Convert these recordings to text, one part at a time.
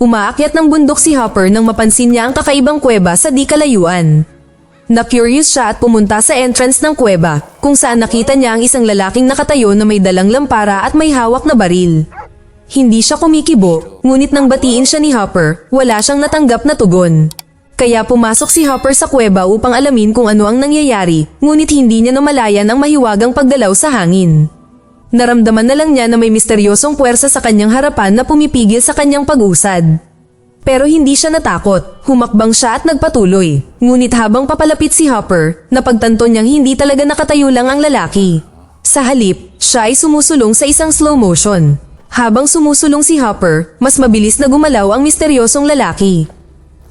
Umaakyat ng bundok si Hopper nang mapansin niya ang kakaibang kuweba sa di kalayuan. Na-curious siya at pumunta sa entrance ng kuweba, kung saan nakita niya ang isang lalaking nakatayo na may dalang lampara at may hawak na baril. Hindi siya kumikibo, ngunit nang batiin siya ni Hopper, wala siyang natanggap na tugon. Kaya pumasok si Hopper sa kuweba upang alamin kung ano ang nangyayari, ngunit hindi niya namalayan ang mahiwagang paggalaw sa hangin. Naramdaman na lang niya na may misteryosong puwersa sa kanyang harapan na pumipigil sa kanyang pag-usad. Pero hindi siya natakot, humakbang siya at nagpatuloy. Ngunit habang papalapit si Hopper, napagtanto niyang hindi talaga nakatayo lang ang lalaki. Sa halip, siya ay sumusulong sa isang slow motion. Habang sumusulong si Hopper, mas mabilis na gumalaw ang misteryosong lalaki.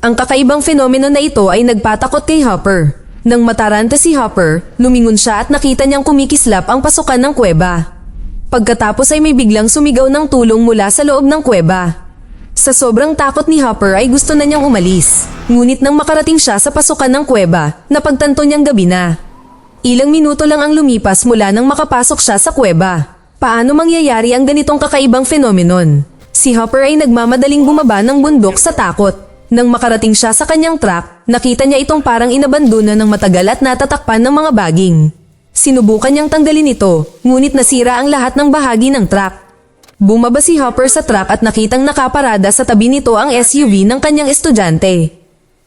Ang kakaibang fenomeno na ito ay nagpatakot kay Hopper. Nang mataranta si Hopper, lumingon siya at nakita niyang kumikislap ang pasukan ng kuweba. Pagkatapos ay may biglang sumigaw ng tulong mula sa loob ng kuweba. Sa sobrang takot ni Hopper ay gusto na niyang umalis. Ngunit nang makarating siya sa pasukan ng kuweba, napagtanto niyang gabi na. Ilang minuto lang ang lumipas mula nang makapasok siya sa kuweba. Paano mangyayari ang ganitong kakaibang phenomenon? Si Hopper ay nagmamadaling bumaba ng bundok sa takot. Nang makarating siya sa kanyang truck, nakita niya itong parang inabandona ng matagal at natatakpan ng mga baging. Sinubukan niyang tanggalin ito, ngunit nasira ang lahat ng bahagi ng truck. Bumaba si Hopper sa truck at nakitang nakaparada sa tabi nito ang SUV ng kanyang estudyante.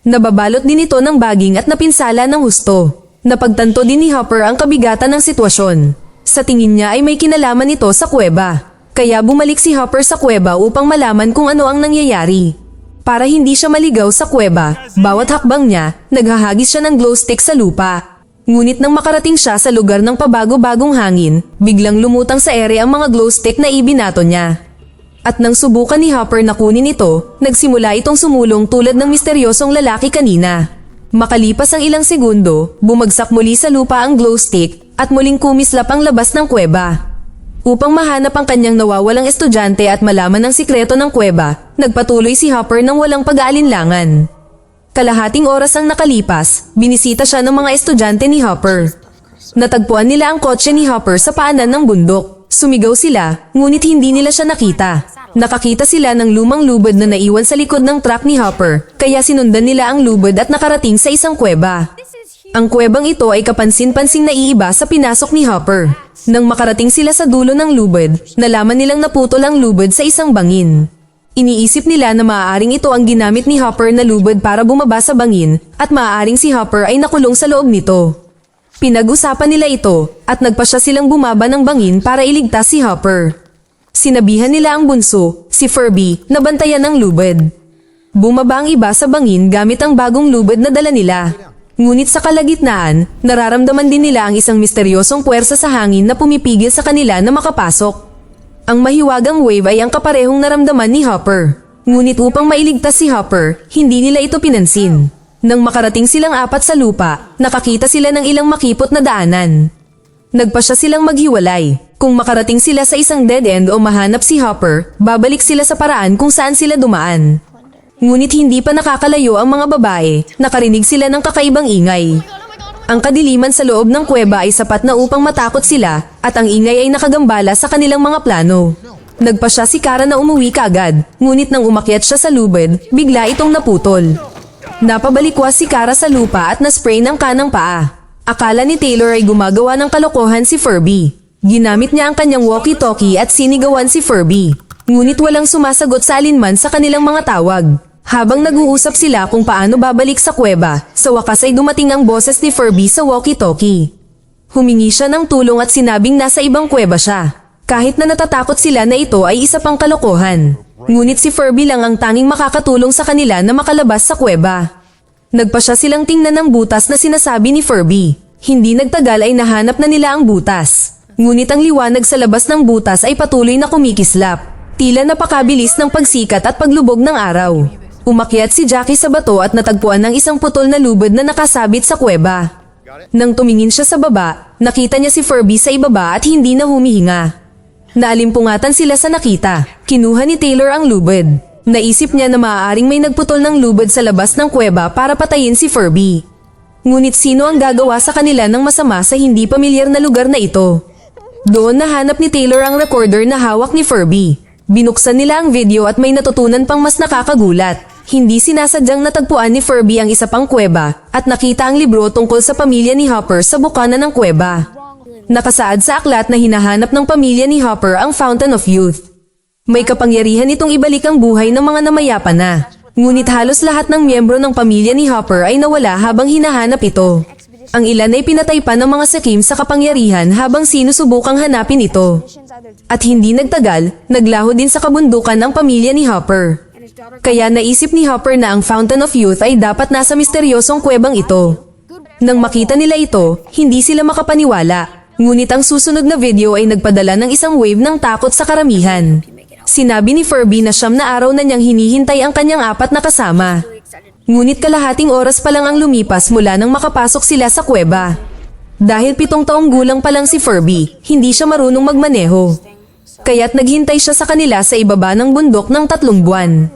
Nababalot din ito ng baging at napinsala ng husto. Napagtanto din ni Hopper ang kabigatan ng sitwasyon. Sa tingin niya ay may kinalaman ito sa kuweba. Kaya bumalik si Hopper sa kuweba upang malaman kung ano ang nangyayari. Para hindi siya maligaw sa kuweba, bawat hakbang niya, naghahagis siya ng glow stick sa lupa. Ngunit nang makarating siya sa lugar ng pabago-bagong hangin, biglang lumutang sa ere ang mga glow stick na ibinato niya. At nang subukan ni Hopper na kunin ito, nagsimula itong sumulong tulad ng misteryosong lalaki kanina. Makalipas ang ilang segundo, bumagsak muli sa lupa ang glow stick at muling kumislap ang labas ng kuweba. Upang mahanap ang kanyang nawawalang estudyante at malaman ang sikreto ng kuweba, nagpatuloy si Hopper ng walang pag-aalinlangan. Kalahating oras ang nakalipas, binisita siya ng mga estudyante ni Hopper. Natagpuan nila ang kotse ni Hopper sa paanan ng bundok. Sumigaw sila, ngunit hindi nila siya nakita. Nakakita sila ng lumang lubid na naiwan sa likod ng truck ni Hopper, kaya sinundan nila ang lubid at nakarating sa isang kuweba. Ang kuwebang ito ay kapansin-pansing naiiba sa pinasok ni Hopper. Nang makarating sila sa dulo ng lubid, nalaman nilang naputol ang lubid sa isang bangin. Iniisip nila na maaaring ito ang ginamit ni Hopper na lubid para bumaba sa bangin at maaaring si Hopper ay nakulong sa loob nito. Pinag-usapan nila ito at nagpasya silang bumaba ng bangin para iligtas si Hopper. Sinabihan nila ang bunso, si Furby, na bantayan ng lubid. Bumaba ang iba sa bangin gamit ang bagong lubid na dala nila. Ngunit sa kalagitnaan, nararamdaman din nila ang isang misteryosong puwersa sa hangin na pumipigil sa kanila na makapasok. Ang mahiwagang wave ay ang kaparehong naramdaman ni Hopper. Ngunit upang mailigtas si Hopper, hindi nila ito pinansin. Nang makarating silang apat sa lupa, nakakita sila ng ilang makipot na daanan. Nagpasya silang maghiwalay. Kung makarating sila sa isang dead end o mahanap si Hopper, babalik sila sa paraan kung saan sila dumaan. Ngunit hindi pa nakakalayo ang mga babae, nakarinig sila ng kakaibang ingay. Ang kadiliman sa loob ng kuweba ay sapat na upang matakot sila at ang ingay ay nakagambala sa kanilang mga plano. Nagpasya si Kara na umuwi kaagad, ngunit nang umakyat siya sa lubid, bigla itong naputol. Napabalikwas si Kara sa lupa at naspray ng kanang paa. Akala ni Taylor ay gumagawa ng kalokohan si Furby. Ginamit niya ang kanyang walkie-talkie at sinigawan si Furby. Ngunit walang sumasagot sa alinman sa kanilang mga tawag. Habang nag-uusap sila kung paano babalik sa kuweba, sa wakas ay dumating ang boses ni Furby sa walkie-talkie. Humingi siya ng tulong at sinabing nasa ibang kuweba siya. Kahit na natatakot sila na ito ay isa pang kalokohan. Ngunit si Furby lang ang tanging makakatulong sa kanila na makalabas sa kuweba. Nagpasya silang tingnan ng butas na sinasabi ni Furby. Hindi nagtagal ay nahanap na nila ang butas. Ngunit ang liwanag sa labas ng butas ay patuloy na kumikislap. Tila napakabilis ng pagsikat at paglubog ng araw. Umakyat si Jackie sa bato at natagpuan ng isang putol na lubid na nakasabit sa kuweba. Nang tumingin siya sa baba, nakita niya si Furby sa ibaba at hindi na humihinga. Naalimpungatan sila sa nakita. Kinuha ni Taylor ang lubid. Naisip niya na maaaring may nagputol ng lubid sa labas ng kuweba para patayin si Furby. Ngunit sino ang gagawa sa kanila ng masama sa hindi pamilyar na lugar na ito? Doon nahanap ni Taylor ang recorder na hawak ni Furby. Binuksan nila ang video at may natutunan pang mas nakakagulat. Hindi sinasadyang natagpuan ni Furby ang isa pang kuweba at nakita ang libro tungkol sa pamilya ni Hopper sa bukana ng kuweba. Nakasaad sa aklat na hinahanap ng pamilya ni Hopper ang Fountain of Youth. May kapangyarihan itong ibalik ang buhay ng mga namayapa na. Ngunit halos lahat ng miyembro ng pamilya ni Hopper ay nawala habang hinahanap ito. Ang ilan ay pinatay pa ng mga sakim sa kapangyarihan habang sinusubukang hanapin ito. At hindi nagtagal, naglaho din sa kabundukan ang pamilya ni Hopper. Kaya naisip ni Hopper na ang Fountain of Youth ay dapat nasa misteryosong kuwebang ito. Nang makita nila ito, hindi sila makapaniwala. Ngunit ang susunod na video ay nagpadala ng isang wave ng takot sa karamihan. Sinabi ni Furby na 9 na araw na niyang hinihintay ang kanyang 4 na kasama. Ngunit kalahating oras pa lang ang lumipas mula nang makapasok sila sa kuweba. Dahil 7 taong gulang pa lang si Furby, hindi siya marunong magmaneho. Kaya't naghintay siya sa kanila sa ibaba ng bundok ng 3 buwan.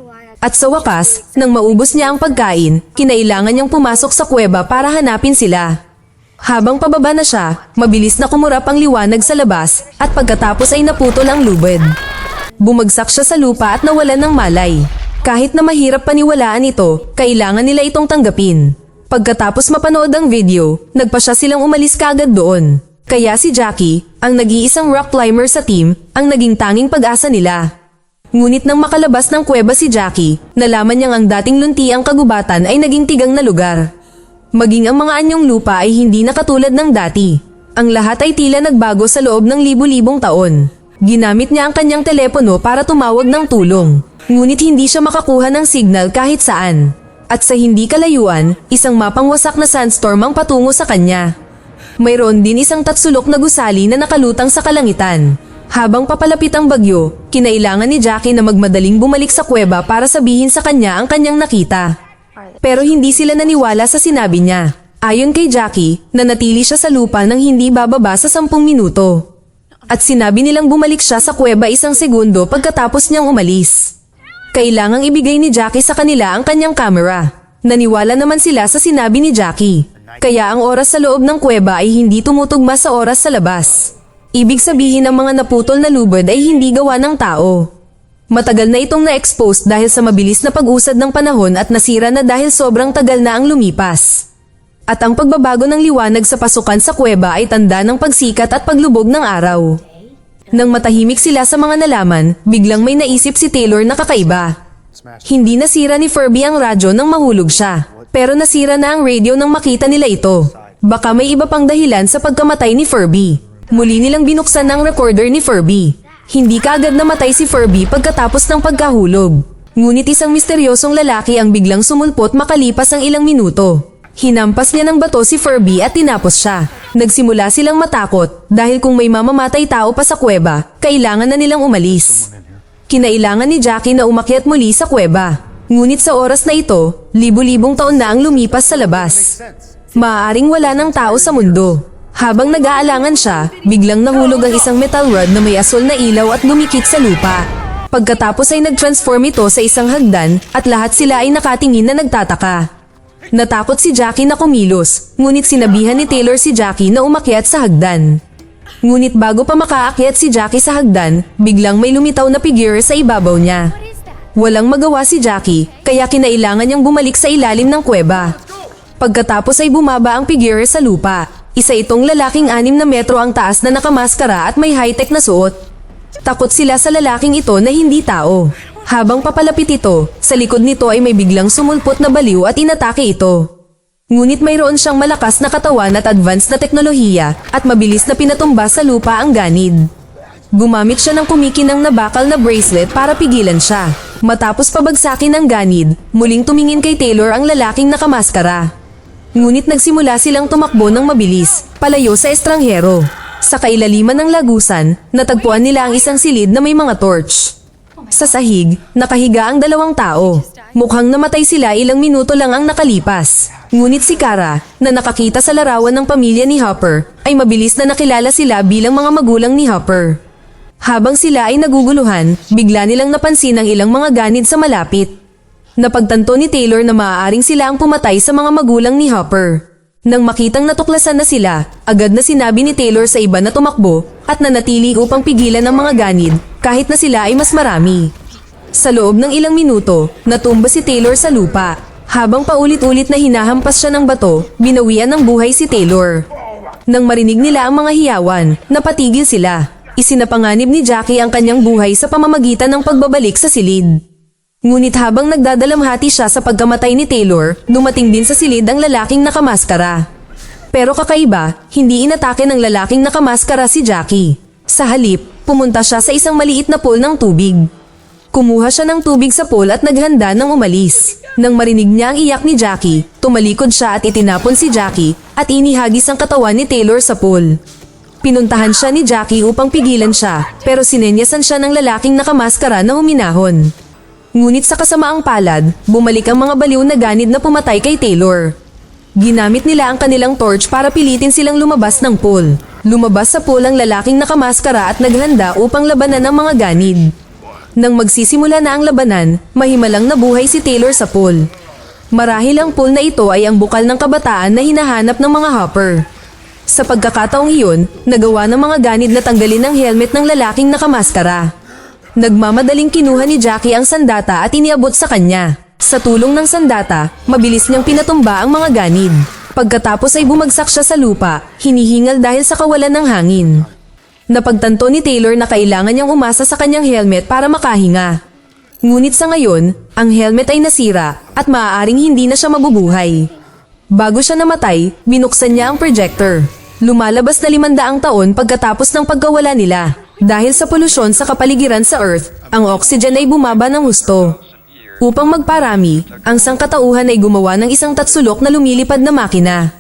At sa wakas, nang maubos niya ang pagkain, kinailangan niyang pumasok sa kuweba para hanapin sila. Habang pababa na siya, mabilis na kumurap ang liwanag sa labas at pagkatapos ay naputol ang lubid. Bumagsak siya sa lupa at nawalan ng malay. Kahit na mahirap paniwalaan ito, kailangan nila itong tanggapin. Pagkatapos mapanood ang video, nagpa siya silang umalis kaagad doon. Kaya si Jackie, ang nag-iisang rock climber sa team, ang naging tanging pag-asa nila. Ngunit nang makalabas ng kuweba si Jackie, nalaman niyang ang dating luntiang kagubatan ay naging tigang na lugar. Maging ang mga anyong lupa ay hindi na katulad ng dati. Ang lahat ay tila nagbago sa loob ng libu-libong taon. Ginamit niya ang kanyang telepono para tumawag ng tulong. Ngunit hindi siya makakuha ng signal kahit saan. At sa hindi kalayuan, isang mapangwasak na sandstorm ang patungo sa kanya. Mayroon din isang tatsulok na gusali na nakalutang sa kalangitan. Habang papalapit ang bagyo, kinailangan ni Jackie na magmadaling bumalik sa kuweba para sabihin sa kanya ang kanyang nakita. Pero hindi sila naniwala sa sinabi niya. Ayon kay Jackie, nanatili siya sa lupa nang hindi bababa sa 10 minuto. At sinabi nilang bumalik siya sa kuweba 1 segundo pagkatapos niyang umalis. Kailangang ibigay ni Jackie sa kanila ang kanyang camera. Naniwala naman sila sa sinabi ni Jackie. Kaya ang oras sa loob ng kuweba ay hindi tumutugma sa oras sa labas. Ibig sabihin ang mga naputol na lubid ay hindi gawa ng tao. Matagal na itong na-expose dahil sa mabilis na pag-usad ng panahon at nasira na dahil sobrang tagal na ang lumipas. At ang pagbabago ng liwanag sa pasukan sa kuweba ay tanda ng pagsikat at paglubog ng araw. Nang matahimik sila sa mga nalaman, biglang may naisip si Taylor na kakaiba. Hindi nasira ni Furby ang radyo nang mahulog siya, pero nasira na ang radio nang makita nila ito. Baka may iba pang dahilan sa pagkamatay ni Furby. Muli nilang binuksan ang recorder ni Furby. Hindi kaagad namatay si Furby pagkatapos ng pagkahulog. Ngunit isang misteryosong lalaki ang biglang sumulpot makalipas ang ilang minuto. Hinampas niya ng bato si Furby at tinapos siya. Nagsimula silang matakot dahil kung may mamamatay tao pa sa kuweba, kailangan na nilang umalis. Kinailangan ni Jackie na umakyat muli sa kuweba. Ngunit sa oras na ito, libu-libong taon na ang lumipas sa labas. Maaaring wala ng tao sa mundo. Habang nag-aalangan siya, biglang nahulog ang isang metal rod na may asul na ilaw at lumikit sa lupa. Pagkatapos ay nag-transform ito sa isang hagdan at lahat sila ay nakatingin na nagtataka. Natakot si Jackie na kumilos, ngunit sinabihan ni Taylor si Jackie na umakyat sa hagdan. Ngunit bago pa makaakyat si Jackie sa hagdan, biglang may lumitaw na figure sa ibabaw niya. Walang magawa si Jackie, kaya kinailangan niyang bumalik sa ilalim ng kuweba. Pagkatapos ay bumaba ang figure sa lupa. Isa itong lalaking 6 na metro ang taas na nakamaskara at may high-tech na suot. Takot sila sa lalaking ito na hindi tao. Habang papalapit ito, sa likod nito ay may biglang sumulpot na baliw at inatake ito. Ngunit mayroon siyang malakas na katawan at advanced na teknolohiya at mabilis na pinatumba sa lupa ang ganid. Gumamit siya ng kumikinang na bakal na bracelet para pigilan siya. Matapos pabagsakin ang ganid, muling tumingin kay Taylor ang lalaking nakamaskara. Ngunit nagsimula silang tumakbo ng mabilis, palayo sa estranghero. Sa kailaliman ng lagusan, natagpuan nila ang isang silid na may mga torch. Sa sahig, nakahiga ang 2 tao. Mukhang namatay sila ilang minuto lang ang nakalipas. Ngunit si Kara, na nakakita sa larawan ng pamilya ni Hopper, ay mabilis na nakilala sila bilang mga magulang ni Hopper. Habang sila ay naguguluhan, bigla nilang napansin ang ilang mga ganid sa malapit. Napagtanto ni Taylor na maaaring sila ang pumatay sa mga magulang ni Hopper. Nang makitang natuklasan na sila, agad na sinabi ni Taylor sa iba na tumakbo at nanatili upang pigilan ang mga ganid kahit na sila ay mas marami. Sa loob ng ilang minuto, natumba si Taylor sa lupa. Habang paulit-ulit na hinahampas siya ng bato, binawian ng buhay si Taylor. Nang marinig nila ang mga hiyawan, napatigil sila. Isinapanganib ni Jackie ang kanyang buhay sa pamamagitan ng pagbabalik sa silid. Ngunit habang nagdadalamhati siya sa pagkamatay ni Taylor, dumating din sa silid ang lalaking nakamaskara. Pero kakaiba, hindi inatake ng lalaking nakamaskara si Jackie. Sa halip, pumunta siya sa isang maliit na pool ng tubig. Kumuha siya ng tubig sa pool at naghanda ng umalis. Nang marinig niya ang iyak ni Jackie, tumalikod siya at itinapon si Jackie at inihagis ang katawan ni Taylor sa pool. Pinuntahan siya ni Jackie upang pigilan siya, pero sinenyasan siya ng lalaking nakamaskara na huminahon. Ngunit sa kasamaang palad, bumalik ang mga baliw na ganid na pumatay kay Taylor. Ginamit nila ang kanilang torch para pilitin silang lumabas ng pool. Lumabas sa pool ang lalaking nakamaskara at naghanda upang labanan ang mga ganid. Nang magsisimula na ang labanan, mahimalang nabuhay si Taylor sa pool. Marahil ang pool na ito ay ang bukal ng kabataan na hinahanap ng mga hopper. Sa pagkakataong iyon, nagawa ng mga ganid na tanggalin ang helmet ng lalaking nakamaskara. Nagmamadaling kinuha ni Jackie ang sandata at iniabot sa kanya. Sa tulong ng sandata, mabilis niyang pinatumba ang mga ganid. Pagkatapos ay bumagsak siya sa lupa, hinihingal dahil sa kawalan ng hangin. Napagtanto ni Taylor na kailangan niyang umasa sa kanyang helmet para makahinga. Ngunit sa ngayon, ang helmet ay nasira at maaaring hindi na siya mabubuhay. Bago siya namatay, binuksan niya ang projector. Lumalabas na 500 taon pagkatapos ng pagkawala nila. Dahil sa polusyon sa kapaligiran sa Earth, ang oxygen ay bumaba ng husto. Upang magparami, ang sangkatauhan ay gumawa ng isang tatsulok na lumilipad na makina.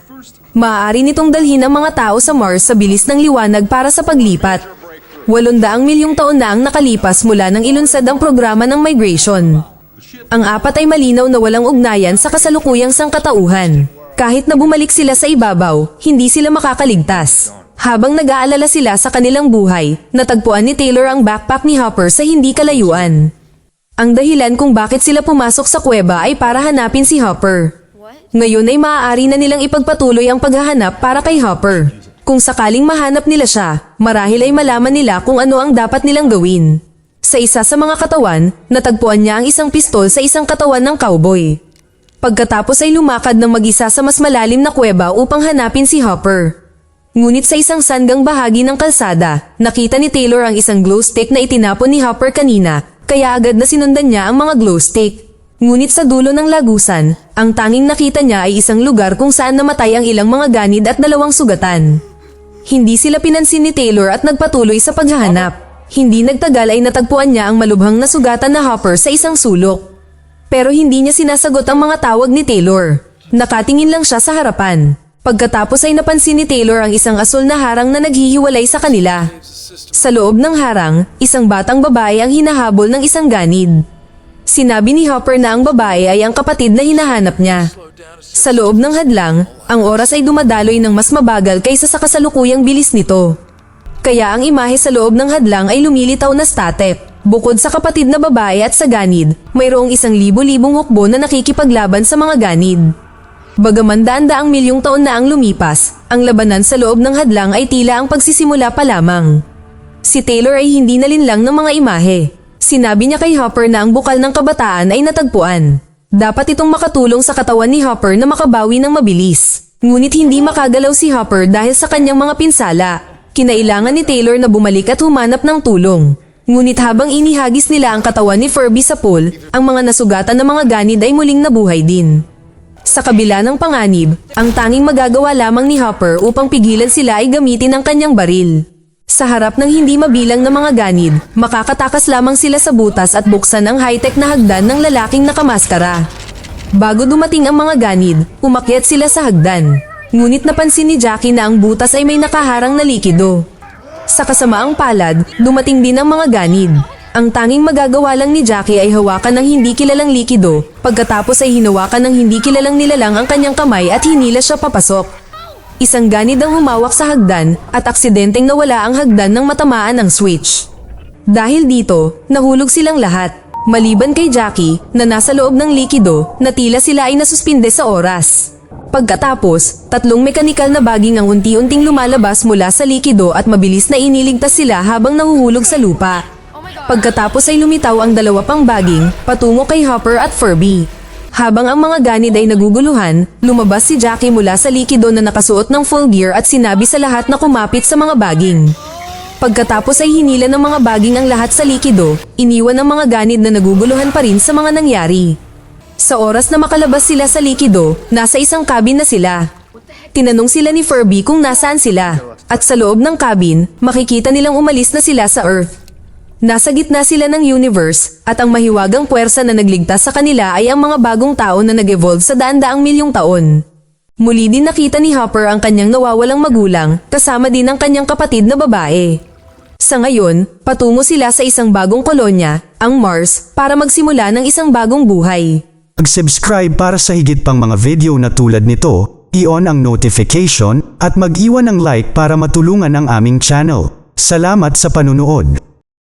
Maaari nitong dalhin ang mga tao sa Mars sa bilis ng liwanag para sa paglipat. 800 milyong taon na ang nakalipas mula nang ilunsad ang programa ng migration. Ang apat ay malinaw na walang ugnayan sa kasalukuyang sangkatauhan. Kahit na bumalik sila sa ibabaw, hindi sila makakaligtas. Habang nag-aalala sila sa kanilang buhay, natagpuan ni Taylor ang backpack ni Hopper sa hindi kalayuan. Ang dahilan kung bakit sila pumasok sa kuweba ay para hanapin si Hopper. Ngayon ay maaari na nilang ipagpatuloy ang paghahanap para kay Hopper. Kung sakaling mahanap nila siya, marahil ay malaman nila kung ano ang dapat nilang gawin. Sa isa sa mga katawan, natagpuan niya ang isang pistol sa isang katawan ng cowboy. Pagkatapos ay lumakad ng mag-isa sa mas malalim na kuweba upang hanapin si Hopper. Ngunit sa isang sanggang bahagi ng kalsada, nakita ni Taylor ang isang glow stick na itinapon ni Hopper kanina, kaya agad na sinundan niya ang mga glow stick. Ngunit sa dulo ng lagusan, ang tanging nakita niya ay isang lugar kung saan namatay ang ilang mga ganid at 2 sugatan. Hindi sila pinansin ni Taylor at nagpatuloy sa paghahanap. Hindi nagtagal ay natagpuan niya ang malubhang na sugatan na Hopper sa isang sulok. Pero hindi niya sinasagot ang mga tawag ni Taylor. Nakatingin lang siya sa harapan. Pagkatapos ay napansin ni Taylor ang isang asul na harang na naghihiwalay sa kanila. Sa loob ng harang, isang batang babae ang hinahabol ng isang ganid. Sinabi ni Hopper na ang babae ay ang kapatid na hinahanap niya. Sa loob ng hadlang, ang oras ay dumadaloy ng mas mabagal kaysa sa kasalukuyang bilis nito. Kaya ang imahe sa loob ng hadlang ay lumilitaw na static. Bukod sa kapatid na babae at sa ganid, mayroong 1,000,000 hukbo na nakikipaglaban sa mga ganid. Bagaman daan-daang milyong taon na ang lumipas, ang labanan sa loob ng hadlang ay tila ang pagsisimula pa lamang. Si Taylor ay hindi nalinlang ng mga imahe. Sinabi niya kay Hopper na ang bukal ng kabataan ay natagpuan. Dapat itong makatulong sa katawan ni Hopper na makabawi ng mabilis. Ngunit hindi makagalaw si Hopper dahil sa kanyang mga pinsala. Kinailangan ni Taylor na bumalik at humanap ng tulong. Ngunit habang inihagis nila ang katawan ni Furby sa pool, ang mga nasugatan ng mga ganid ay muling nabuhay din. Sa kabila ng panganib, ang tanging magagawa lamang ni Hopper upang pigilan sila ay gamitin ang kanyang baril. Sa harap ng hindi mabilang na mga ganid, makakatakas lamang sila sa butas at buksan ang high-tech na hagdan ng lalaking nakamaskara. Bago dumating ang mga ganid, umakyat sila sa hagdan. Ngunit napansin ni Jackie na ang butas ay may nakaharang na likido. Sa kasamaang palad, dumating din ang mga ganid. Ang tanging magagawa lang ni Jackie ay hawakan ng hindi kilalang likido, pagkatapos ay hinawakan ng hindi kilalang nilalang ang kanyang kamay at hinila siya papasok. Isang ganid ang humawak sa hagdan at aksidenteng nawala ang hagdan nang matamaan ng switch. Dahil dito, nahulog silang lahat. Maliban kay Jackie, na nasa loob ng likido, na tila sila ay nasuspinde sa oras. Pagkatapos, 3 mekanikal na baging ang unti-unting lumalabas mula sa likido at mabilis na iniligtas sila habang nahuhulog sa lupa. Pagkatapos ay lumitaw ang dalawa pang baging, patungo kay Hopper at Furby. Habang ang mga ganid ay naguguluhan, lumabas si Jackie mula sa likido na nakasuot ng full gear at sinabi sa lahat na kumapit sa mga baging. Pagkatapos ay hinila ng mga baging ang lahat sa likido, iniwan ang mga ganid na naguguluhan pa rin sa mga nangyari. Sa oras na makalabas sila sa likido, nasa isang cabin na sila. Tinanong sila ni Furby kung nasaan sila, at sa loob ng cabin, makikita nilang umalis na sila sa Earth. Nasa gitna sila ng universe, at ang mahiwagang puwersa na nagligtas sa kanila ay ang mga bagong tao na nag-evolve sa daan-daang milyong taon. Muli din nakita ni Hopper ang kanyang nawawalang magulang, kasama din ang kanyang kapatid na babae. Sa ngayon, patungo sila sa isang bagong kolonya, ang Mars, para magsimula ng isang bagong buhay. Mag-subscribe para sa higit pang mga video na tulad nito, i-on ang notification, at mag-iwan ng like para matulungan ang aming channel. Salamat sa panunood.